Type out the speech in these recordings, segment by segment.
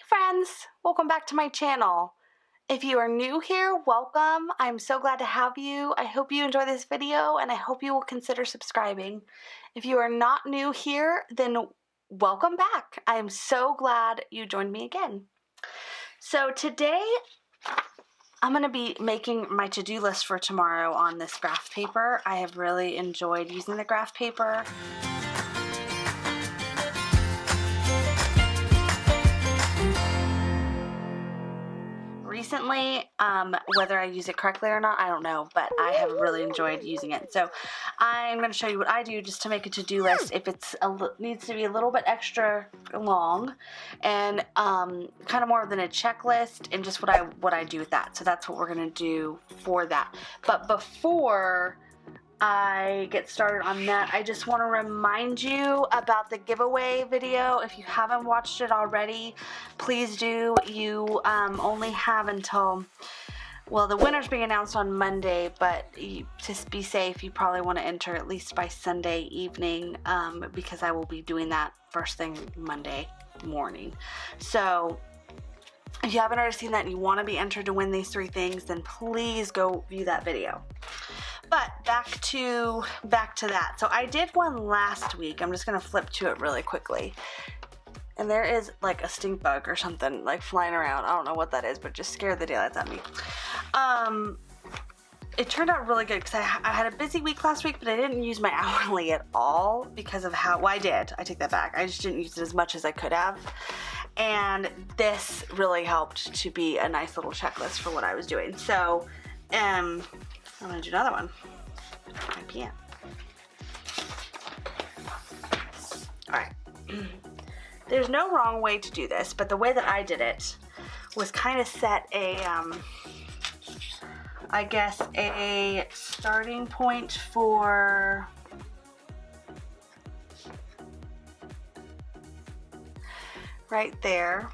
friends, welcome back to my channel. If you are new here, welcome. I'm so glad to have you. I hope you enjoy this video and I hope you will consider subscribing. If you are not new here, then welcome back. I am so glad you joined me again. So today I'm going to be making my to-do list for tomorrow on this graph paper. I have really enjoyed using the graph paper. Recently, whether I use it correctly or not, I don't know, but I have really enjoyed using it. So I'm going to show you what I do just to make a to-do list if it's needs to be a little bit extra long and kind of more than a checklist and just what I do with that. So that's what we're going to do for that. But before I get started on that, I just want to remind you about the giveaway video. If you haven't watched it already, please do. You only have until, well, the winner's being announced on Monday, but to be safe, you probably want to enter at least by Sunday evening because I will be doing that first thing Monday morning. So if you haven't already seen that and you want to be entered to win these 3 things, then please go view that video. But back to that. So I did one last week. I'm just going to flip to it really quickly. And there is like a stink bug or something like flying around. I don't know what that is, but it just scared the daylights out of me. It turned out really good because I had a busy week last week, but I didn't use my hourly at all because of how, well, I did. I take that back. I just didn't use it as much as I could have. And this really helped to be a nice little checklist for what I was doing. So, I'm going to do another one. I can't. Alright. There's no wrong way to do this, but the way that I did it was kind of set a, I guess, a starting point for right there.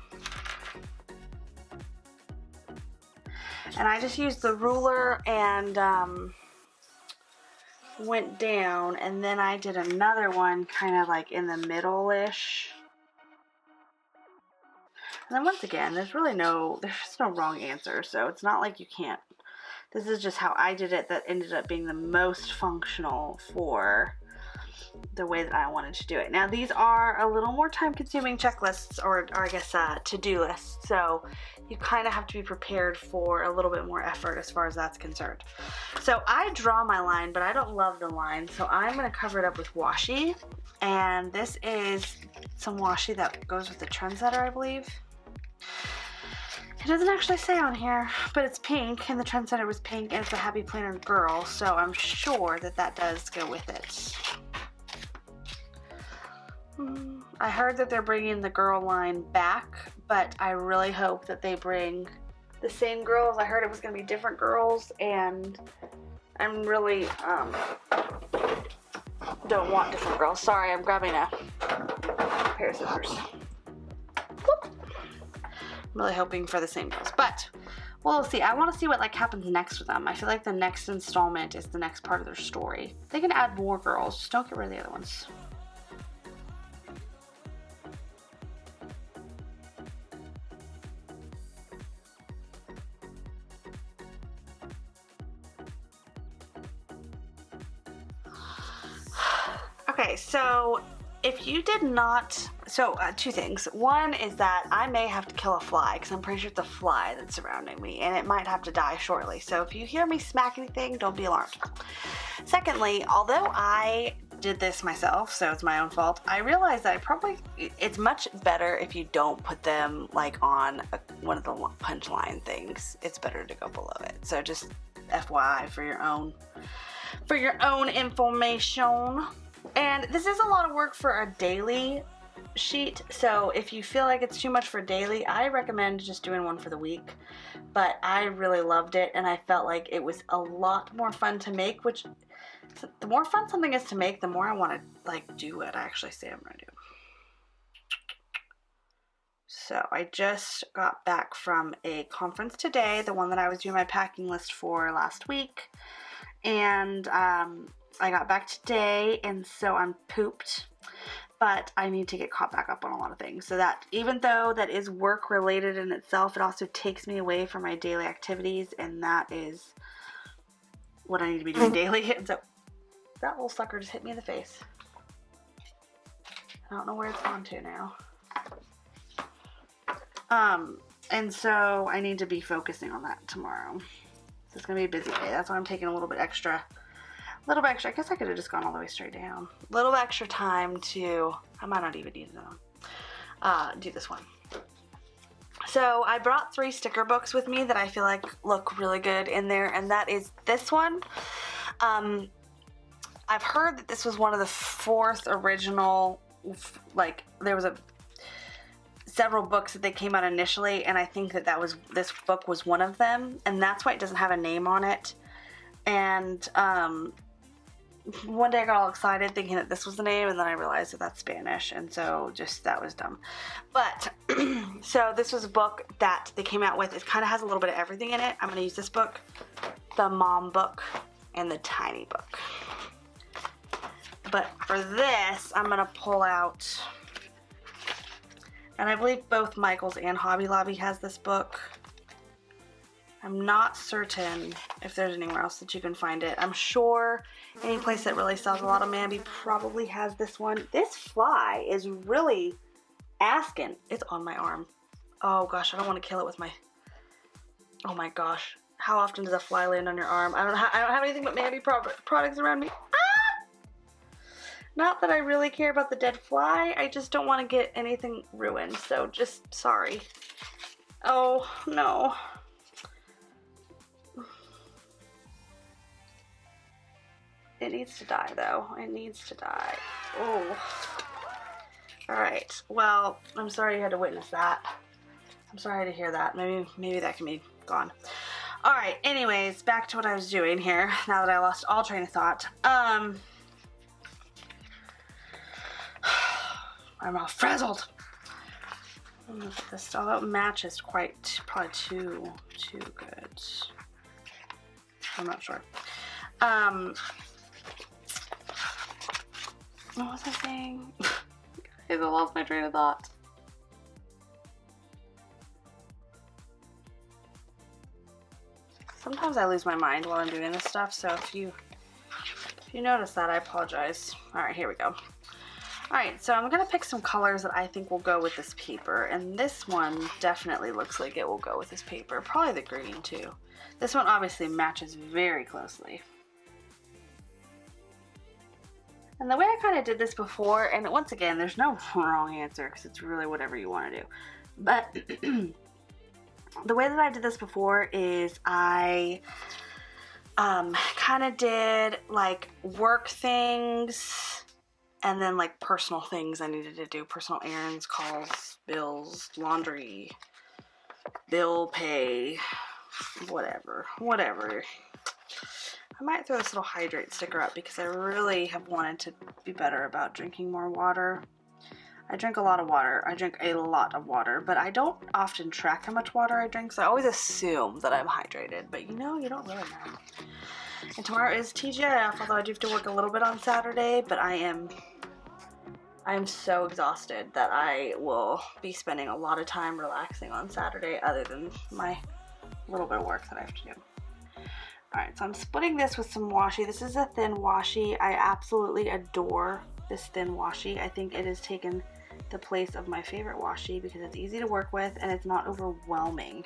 And I just used the ruler and went down, and then I did another one kind of like in the middle-ish. And then once again, there's no wrong answer, so it's not like you can't. This is just how I did it that ended up being the most functional for the way that I wanted to do it. Now these are a little more time-consuming checklists, or I guess to-do lists, so you kind of have to be prepared for a little bit more effort as far as that's concerned. So I draw my line, but I don't love the line, so I'm going to cover it up with washi, and this is some washi that goes with the Trendsetter, I believe. It doesn't actually say on here, but it's pink, and the Trendsetter was pink, and it's a Happy Planner girl, so I'm sure that that does go with it. I heard that they're bringing the girl line back, but I really hope that they bring the same girls. I heard it was going to be different girls, and I'm really don't want different girls. Sorry, I'm grabbing a pair of scissors. Whoop. I'm really hoping for the same girls, but we'll see. I want to see what happens next with them. I feel like the next installment is the next part of their story. They can add more girls, just don't get rid of the other ones. Okay, so if you did not, so 2 things. One is that I may have to kill a fly because I'm pretty sure it's a fly that's surrounding me and it might have to die shortly. So if you hear me smack anything, don't be alarmed. Secondly, although I did this myself, so it's my own fault, I realized that it's much better if you don't put them on one of the punchline things. It's better to go below it. So just FYI for your own information. And this is a lot of work for a daily sheet, so if you feel like it's too much for daily, I recommend just doing one for the week. But I really loved it, and I felt like it was a lot more fun to make, which the more fun something is to make, the more I want to do what I actually say I'm going to do. So I just got back from a conference today, the one that I was doing my packing list for last week, and I got back today, and so I'm pooped. but I need to get caught back up on a lot of things. So that, even though that is work related in itself, it also takes me away from my daily activities, and that is what I need to be doing daily. And so that little sucker just hit me in the face. I don't know where it's gone to now. And so I need to be focusing on that tomorrow. So it's gonna be a busy day. That's why I'm taking a little bit extra. I guess I could have just gone all the way straight down. A little extra time to, I might not even need to do this one. So I brought 3 sticker books with me that I feel like look really good in there, and that is this one. I've heard that this was one of the 4th original, like there was several books that they came out initially, and I think that this book was one of them, and that's why it doesn't have a name on it. And one day I got all excited thinking that this was the name, and then I realized that that's Spanish, and so that was dumb. But so this was a book that they came out with. It kind of has a little bit of everything in it. I'm going to use this book, the Mom book, and the Tiny book. But for this, I'm going to pull out, and I believe both Michaels and Hobby Lobby has this book. I'm not certain if there's anywhere else that you can find it. I'm sure any place that really sells a lot of Mambi probably has this one. This fly is really asking. It's on my arm. Oh gosh, I don't want to kill it with my, oh my gosh. How often does a fly land on your arm? I don't have anything but Mambi products around me. Ah! Not that I really care about the dead fly. I just don't want to get anything ruined. So just sorry. Oh no. It needs to die, though. It needs to die. Oh. Alright. Well, I'm sorry you had to witness that. I'm sorry to hear that. Maybe that can be gone. Alright, anyways, back to what I was doing here, now that I lost all train of thought. I'm all frazzled. Look at this. Although it matches probably too good. I'm not sure. What was I saying? I lost my train of thought. Sometimes I lose my mind while I'm doing this stuff, so if you notice that, I apologize. Alright, here we go. Alright, so I'm going to pick some colors that I think will go with this paper, and this one definitely looks like it will go with this paper. Probably the green, too. This one obviously matches very closely. And the way I kind of did this before, and once again, there's no wrong answer because it's really whatever you want to do. But the way that I did this before is I kind of did like work things and then like personal things I needed to do. Personal errands, calls, bills, laundry, bill pay, whatever. I might throw this little hydrate sticker up because I really have wanted to be better about drinking more water. I drink a lot of water. But I don't often track how much water I drink, so I always assume that I'm hydrated. But you know, you don't really know. And tomorrow is TGIF, although I do have to work a little bit on Saturday, but I am so exhausted that I will be spending a lot of time relaxing on Saturday other than my little bit of work that I have to do. Alright, so I'm splitting this with some washi. This is a thin washi. I absolutely adore this thin washi. I think it has taken the place of my favorite washi because it's easy to work with and it's not overwhelming.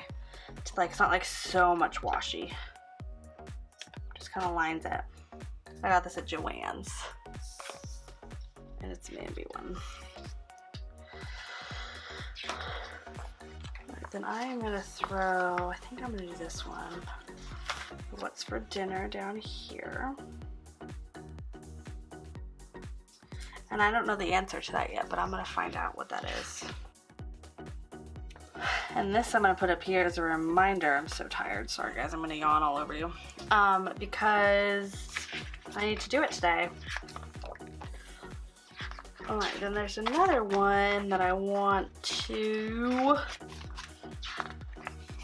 It's not like so much washi. Just kind of lines it. I got this at Joann's. And it's a Mambi one. Alright, then I am going to throw, I think I'm going to do this one. What's for dinner down here. And I don't know the answer to that yet, but I'm going to find out what that is. And this I'm going to put up here as a reminder. I'm so tired. Sorry guys, I'm going to yawn all over you. Because I need to do it today. Alright, then there's another one that I want to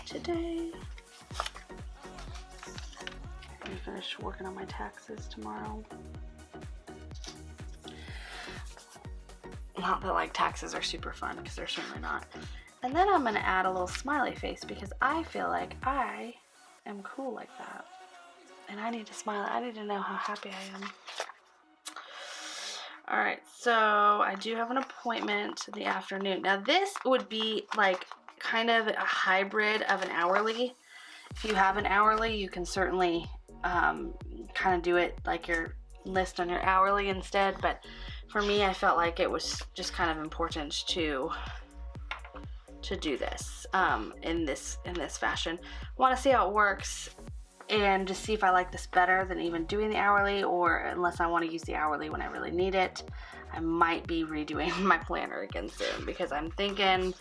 today. I'm going to finish working on my taxes tomorrow. Not that like taxes are super fun, because they're certainly not. And then I'm going to add a little smiley face because I feel like I am cool like that. And I need to smile. I need to know how happy I am. Alright, so I do have an appointment in the afternoon. Now this would be like kind of a hybrid of an hourly. If you have an hourly, you can certainly kind of do it like your list on your hourly instead. But for me, I felt like it was just kind of important to do this in this fashion. I want to see how it works and just see if I like this better than even doing the hourly, or unless I want to use the hourly when I really need it, I might be redoing my planner again soon, because I'm thinking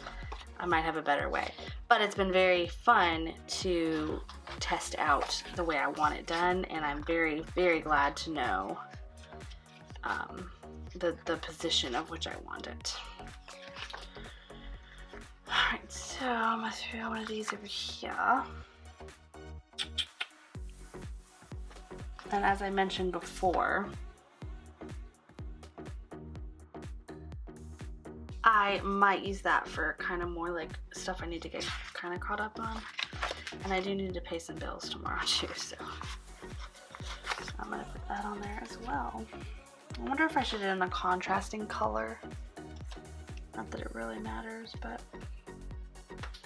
I might have a better way. But it's been very fun to test out the way I want it done, and I'm very, very glad to know the position of which I want it. Alright, so I'm going to throw one of these over here. And as I mentioned before, I might use that for kind of more like stuff I need to get kind of caught up on. And I do need to pay some bills tomorrow too, so I'm going to put that on there as well. I wonder if I should do it in a contrasting color. Not that it really matters, but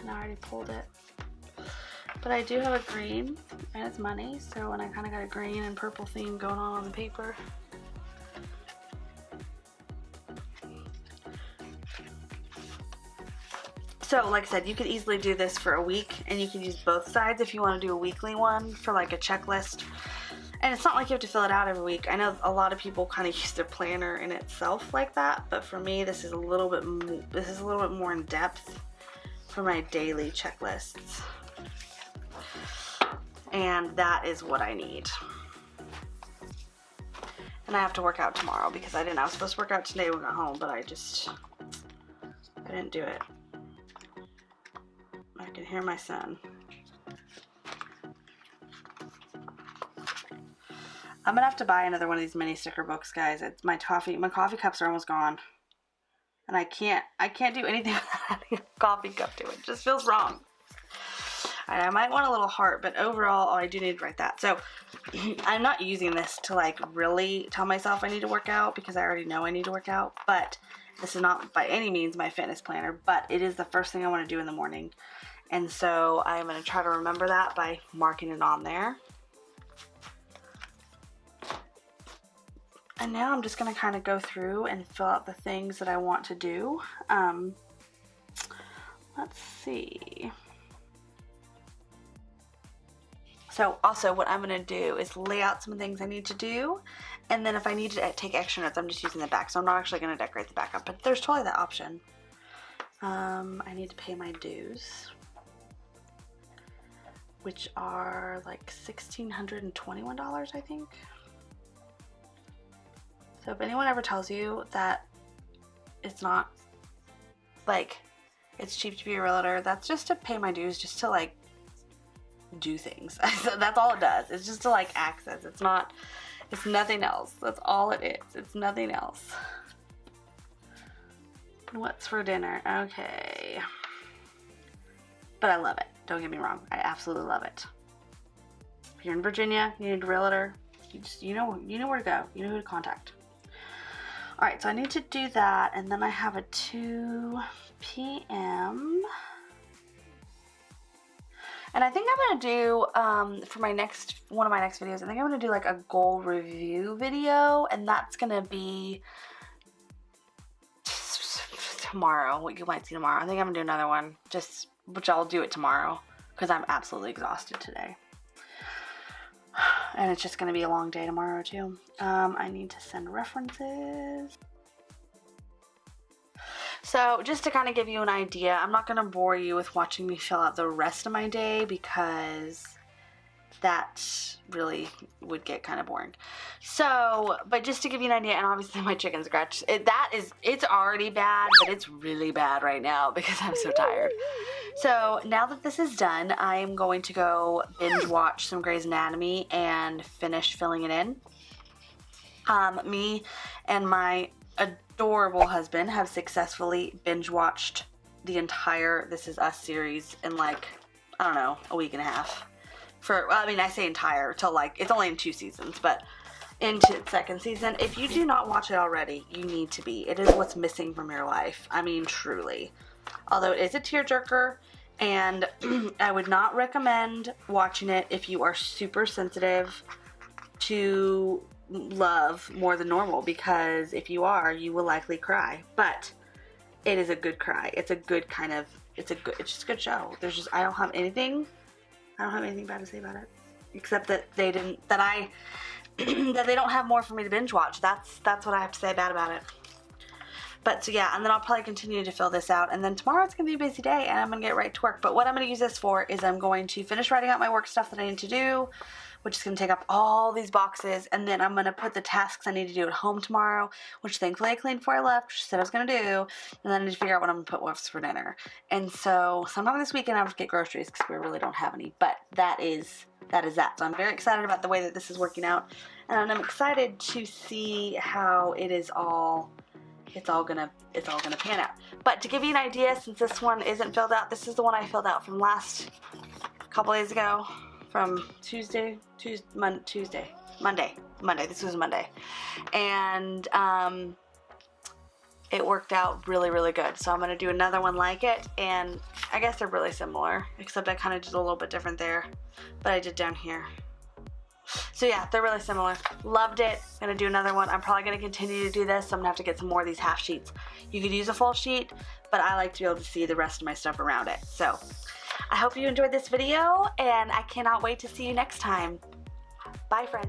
I already pulled it. But I do have a green, and it's money, so when I kind of got a green and purple theme going on the paper. So like I said, you could easily do this for a week, and you can use both sides if you want to do a weekly one for like a checklist. And it's not like you have to fill it out every week. I know a lot of people kind of use their planner in itself like that, but for me, this is a little bit more in depth for my daily checklists. And that is what I need. And I have to work out tomorrow because I was supposed to work out today when I got home, but I didn't do it. I can hear my son. I'm gonna have to buy another one of these mini sticker books, guys. It's my coffee cups are almost gone. And I can't do anything without adding a coffee cup to it. It just feels wrong. I might want a little heart, but overall, I do need to write that. So I'm not using this to like really tell myself I need to work out, because I already know I need to work out. But this is not by any means my fitness planner, but it is the first thing I want to do in the morning. And so I'm going to try to remember that by marking it on there. And now I'm just going to kind of go through and fill out the things that I want to do. Let's see. So also what I'm going to do is lay out some things I need to do. And then if I need to take extra notes, I'm just using the back. So I'm not actually going to decorate the back up, but there's totally that option. I need to pay my dues, which are like $1,621, I think. So if anyone ever tells you that it's not, like, it's cheap to be a realtor, that's just to pay my dues, just to like do things. So that's all it does. It's just to like access. It's nothing else. That's all it is. It's nothing else. What's for dinner? Okay. But I love it. Don't get me wrong. I absolutely love it. If you're in Virginia, you need a realtor, you know where to go. You know who to contact. Alright, so I need to do that, and then I have a 2 p.m. And I think I'm going to do, for one of my next videos, I think I'm going to do like a goal review video, and that's going to be tomorrow, what you might see tomorrow. I think I'm going to do another one, which I'll do it tomorrow, because I'm absolutely exhausted today. And it's just going to be a long day tomorrow too. I need to send references. So just to kind of give you an idea, I'm not going to bore you with watching me fill out the rest of my day, because that really would get kind of boring. So, but just to give you an idea, and obviously my chicken scratch, it's already bad, but it's really bad right now because I'm so tired. So now that this is done, I am going to go binge watch some Grey's Anatomy and finish filling it in. Me and my adorable husband have successfully binge watched the entire This Is Us series in like, I don't know, a week and a half. Well, I mean, I say entire till like, it's only in 2 seasons, but into its 2nd season. If you do not watch it already, you need to be. It is what's missing from your life. I mean, truly. Although it is a tearjerker, and I would not recommend watching it if you are super sensitive to love more than normal, because if you are, you will likely cry. But it is a good cry. It's a good kind of, it's just a good show. There's just, I don't have anything bad to say about it, except that they didn't, that they don't have more for me to binge watch. That's what I have to say bad about it. But so yeah, and then I'll probably continue to fill this out, and then tomorrow it's gonna be a busy day and I'm gonna get right to work. But what I'm gonna use this for is I'm going to finish writing out my work stuff that I need to do, which is gonna take up all these boxes, and then I'm gonna put the tasks I need to do at home tomorrow, which thankfully I cleaned before I left, which I said I was gonna do, and then I need to figure out what I'm gonna put what's for dinner. And so sometime this weekend I'll have to get groceries because we really don't have any, but that is that. So I'm very excited about the way that this is working out, and I'm excited to see how it's all gonna pan out. But to give you an idea, since this one isn't filled out, this is the one I filled out from couple days ago, from Monday. This was Monday, and it worked out really, really good. So I'm gonna do another one like it, and I guess they're really similar, except I kind of did a little bit different there, but I did down here. So yeah, they're really similar. Loved it. Gonna do another one. I'm probably gonna continue to do this, so I'm gonna have to get some more of these half sheets. You could use a full sheet, but I like to be able to see the rest of my stuff around it. So I hope you enjoyed this video, and I cannot wait to see you next time. Bye, friends.